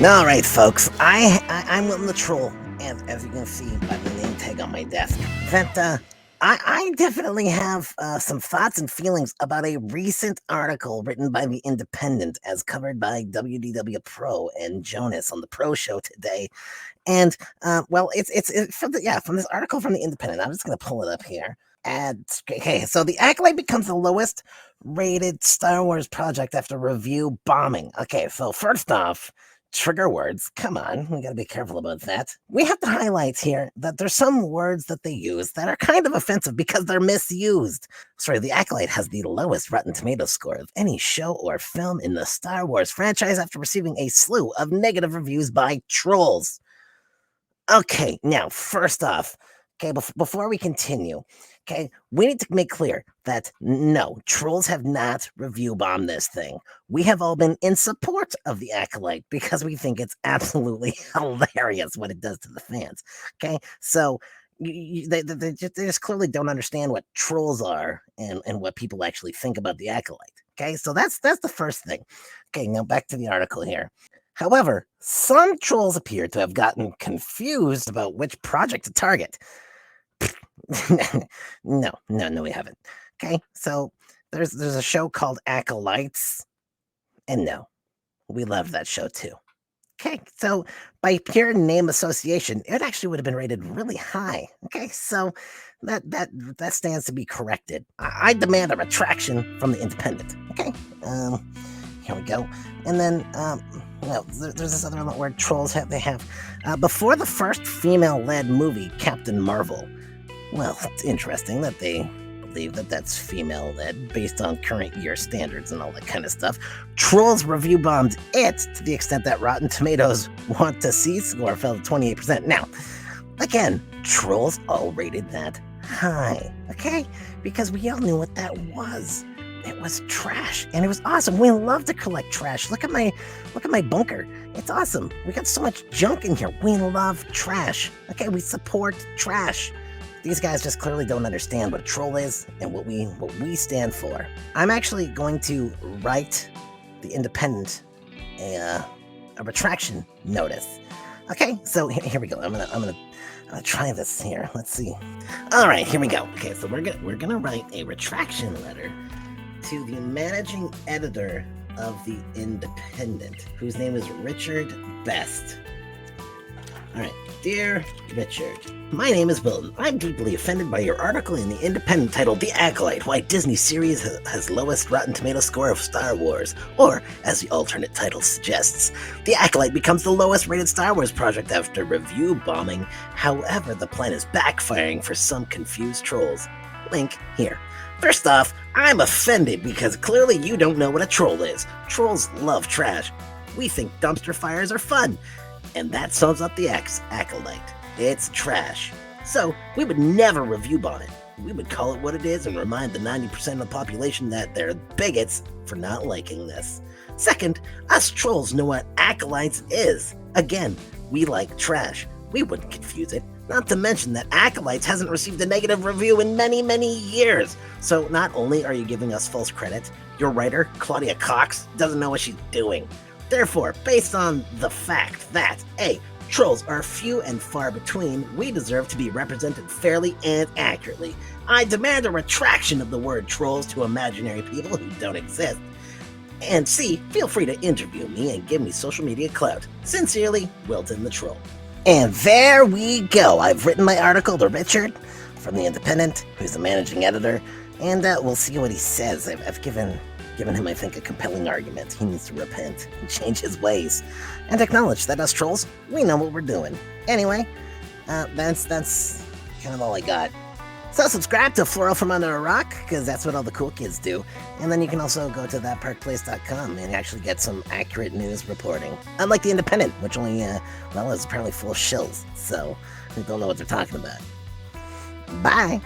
Alright, folks, I'm Wilton the Troll, and as you can see by the name tag on my desk, I definitely have some thoughts and feelings about a recent article written by The Independent as covered by WDW Pro and Jonas on the Pro Show today. And, well, it's from from this article from The Independent. I'm just gonna pull it up here. And okay, so the Acolyte becomes the lowest rated Star Wars project after review bombing. Okay, so first off, trigger words. Come on, we gotta be careful about that. We have to highlight here that there's some words that they use that are kind of offensive because they're misused. Sorry, the Acolyte has the lowest Rotten Tomato score of any show or film in the Star Wars franchise after receiving a slew of negative reviews by trolls. Okay, now, first off, okay, before we continue, okay, we need to make clear that no, trolls have not review bombed this thing. We have all been in support of the Acolyte because we think it's absolutely hilarious what it does to the fans. Okay, so they just clearly don't understand what trolls are and what people actually think about the Acolyte. Okay, so that's the first thing. Okay, now back to the article here. However, some trolls appear to have gotten confused about which project to target. No, we haven't. Okay, so there's a show called Acolytes, and no, we love that show too. Okay, so by pure name association, it actually would have been rated really high. Okay, so that stands to be corrected. I demand a retraction from the Independent. Okay, here we go. And then, there's this other word trolls have. Before the first female-led movie, Captain Marvel. Well, it's interesting that they believe that that's female-led based on current year standards and all that kind of stuff. Trolls review bombed it to the extent that Rotten Tomatoes want to see score fell to 28%. Now, again, trolls all rated that high, okay? Because we all knew what that was. It was trash, and it was awesome. We love to collect trash. Look at my bunker. It's awesome. We got so much junk in here. We love trash. Okay, we support trash. These guys just clearly don't understand what a troll is and what we stand for. I'm actually going to write the Independent a retraction notice. Okay, so here we go. I'm gonna try this here. Let's see. All right, here we go. Okay, so we're gonna write a retraction letter to the managing editor of The Independent, whose name is Richard Best. All right, dear Richard, my name is Wilton. I'm deeply offended by your article in The Independent titled The Acolyte, Why Disney Series has Lowest Rotten Tomato Score of Star Wars, or, as the alternate title suggests, The Acolyte becomes the lowest rated Star Wars project after review bombing. However, the plan is backfiring for some confused trolls. Link here. First off, I'm offended because clearly you don't know what a troll is. Trolls love trash. We think dumpster fires are fun. And that sums up the Acolyte. It's trash. So, we would never review bomb it. We would call it what it is and remind the 90% of the population that they're bigots for not liking this. Second, us trolls know what Acolytes is. Again, we like trash. We wouldn't confuse it. Not to mention that Acolytes hasn't received a negative review in many, many years. So not only are you giving us false credit, your writer, Claudia Cox, doesn't know what she's doing. Therefore, based on the fact that A, trolls are few and far between, we deserve to be represented fairly and accurately. I demand a retraction of the word trolls to imaginary people who don't exist. And C, feel free to interview me and give me social media clout. Sincerely, Wilton the Troll. And there we go. I've written my article to Richard from The Independent, who's the managing editor, and we'll see what he says. I've given him, I think, a compelling argument. He needs to repent and change his ways and acknowledge that us trolls, we know what we're doing. Anyway, that's kind of all I got. So subscribe to Floral from Under a Rock, because that's what all the cool kids do. And then you can also go to thatparkplace.com and actually get some accurate news reporting. Unlike The Independent, which only, is apparently full of shills. So, we don't know what they're talking about. Bye!